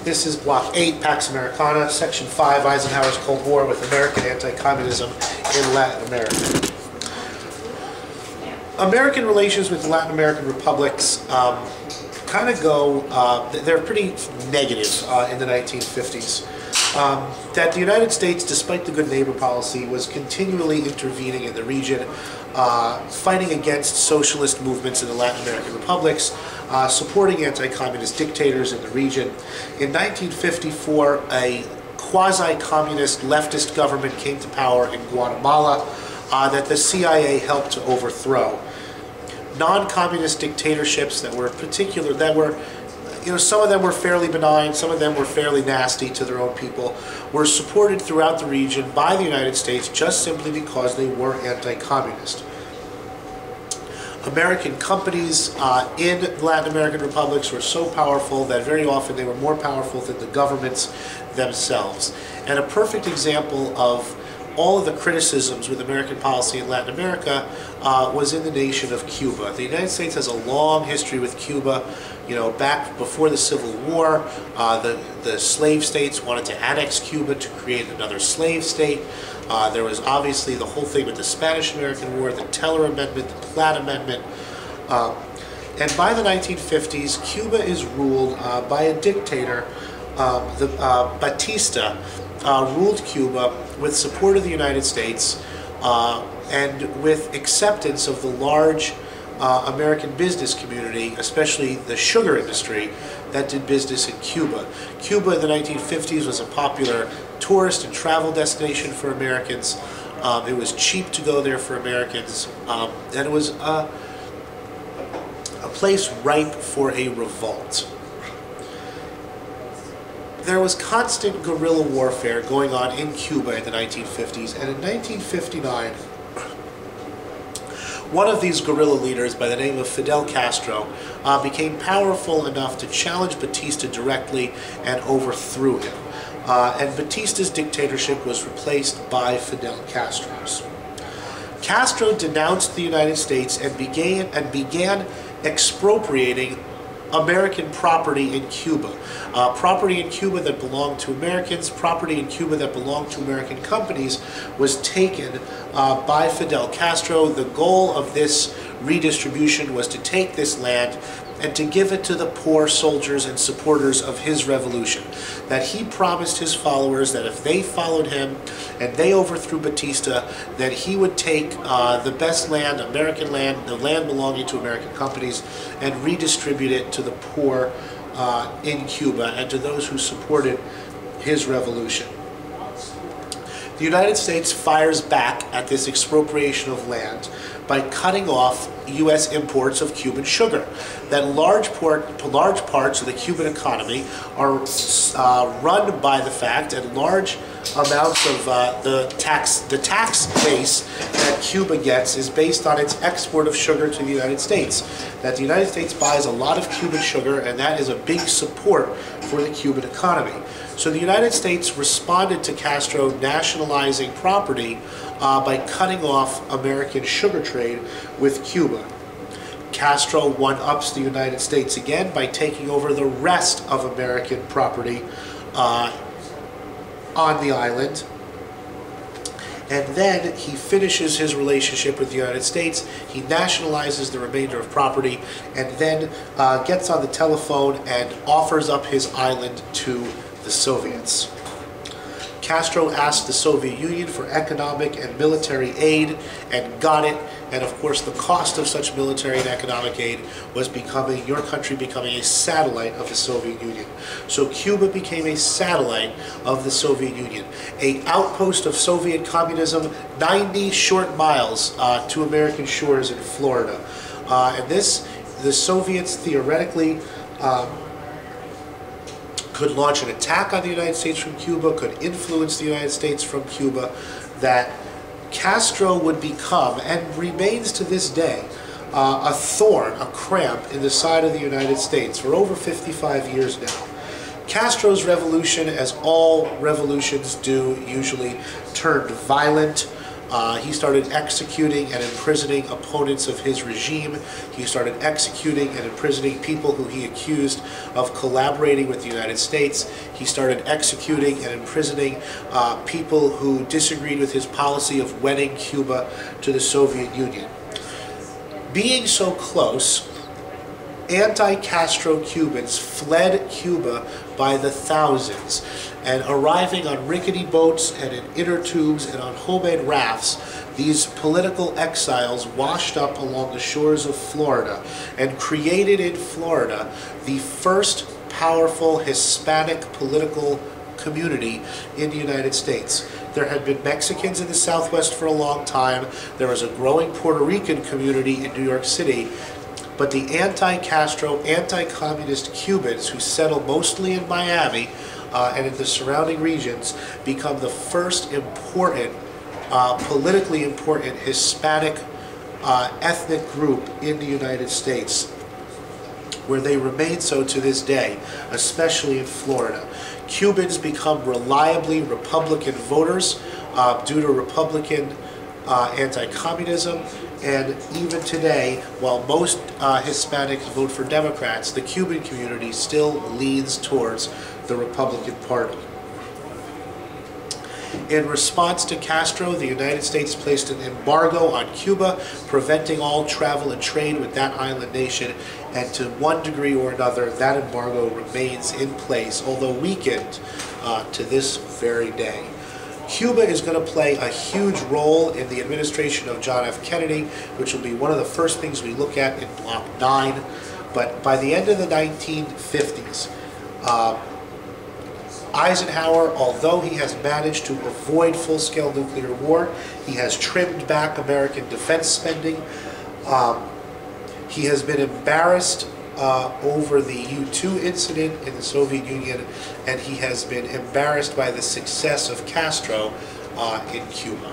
This is Block 8, Pax Americana, Section 5, Eisenhower's Cold War with American Anti-Communism in Latin America. American relations with Latin American republics kind of go, they're pretty negative in the 1950s. That the United States, despite the good neighbor policy, was continually intervening in the region, fighting against socialist movements in the Latin American republics, supporting anti-communist dictators in the region. In 1954, a quasi-communist leftist government came to power in Guatemala that the CIA helped to overthrow. Non-communist dictatorships that were some of them were fairly benign, some of them were fairly nasty to their own people, were supported throughout the region by the United States just simply because they were anti-communist. American companies in Latin American republics were so powerful that very often they were more powerful than the governments themselves. And a perfect example of all of the criticisms with American policy in Latin America was in the nation of Cuba. The United States has a long history with Cuba. You know, back before the Civil War, the slave states wanted to annex Cuba to create another slave state. There was obviously the whole thing with the Spanish-American War, the Teller Amendment, the Platt Amendment. And by the 1950s, Cuba is ruled by a dictator. Batista ruled Cuba with support of the United States and with acceptance of the large American business community, especially the sugar industry that did business in Cuba. Cuba in the 1950s was a popular tourist and travel destination for Americans. It was cheap to go there for Americans, and it was a place ripe for a revolt. There was constant guerrilla warfare going on in Cuba in the 1950s, and in 1959, one of these guerrilla leaders by the name of Fidel Castro became powerful enough to challenge Batista directly and overthrew him. And Batista's dictatorship was replaced by Fidel Castro's. Castro denounced the United States and began expropriating American property in Cuba. Property in Cuba that belonged to Americans, property in Cuba that belonged to American companies was taken by Fidel Castro. The goal of this redistribution was to take this land and to give it to the poor soldiers and supporters of his revolution. That he promised his followers that if they followed him and they overthrew Batista, that he would take the best land, American land, the land belonging to American companies, and redistribute it to the poor in Cuba and to those who supported his revolution. The United States fires back at this expropriation of land by cutting off U.S. imports of Cuban sugar. That large parts of the Cuban economy are run by the fact that large amounts of the tax base that Cuba gets is based on its export of sugar to the United States. That the United States buys a lot of Cuban sugar, and that is a big support for the Cuban economy. So the United States responded to Castro nationalizing property by cutting off American sugar trade with Cuba. Castro one-ups the United States again by taking over the rest of American property on the island. And then he finishes his relationship with the United States, he nationalizes the remainder of property, and then gets on the telephone and offers up his island to the Soviets. Castro asked the Soviet Union for economic and military aid and got it, and of course the cost of such military and economic aid was your country becoming a satellite of the Soviet Union. So Cuba became a satellite of the Soviet Union, an outpost of Soviet communism 90 short miles to American shores in Florida. And the Soviets theoretically could launch an attack on the United States from Cuba, could influence the United States from Cuba, that Castro would become, and remains to this day, a thorn, a cramp in the side of the United States for over 55 years now. Castro's revolution, as all revolutions do, usually turned violent. He started executing and imprisoning opponents of his regime. He started executing and imprisoning people who he accused of collaborating with the United States. He started executing and imprisoning people who disagreed with his policy of wedding Cuba to the Soviet Union. Being so close, anti-Castro Cubans fled Cuba by the thousands, and arriving on rickety boats and in inner tubes and on homemade rafts, these political exiles washed up along the shores of Florida and created in Florida the first powerful Hispanic political community in the United States. There had been Mexicans in the Southwest for a long time. There was a growing Puerto Rican community in New York City. But the anti-Castro, anti-communist Cubans who settle mostly in Miami and in the surrounding regions become the first important, politically important Hispanic ethnic group in the United States, where they remain so to this day, especially in Florida. Cubans become reliably Republican voters due to Republican anti-communism, and even today, while most Hispanics vote for Democrats, the Cuban community still leans towards the Republican Party. In response to Castro, the United States placed an embargo on Cuba, preventing all travel and trade with that island nation, and to one degree or another, that embargo remains in place, although weakened to this very day. Cuba is going to play a huge role in the administration of John F. Kennedy, which will be one of the first things we look at in Block 9. But by the end of the 1950s, Eisenhower, although he has managed to avoid full-scale nuclear war, he has trimmed back American defense spending. He has been embarrassed over the U-2 incident in the Soviet Union, and he has been embarrassed by the success of Castro in Cuba.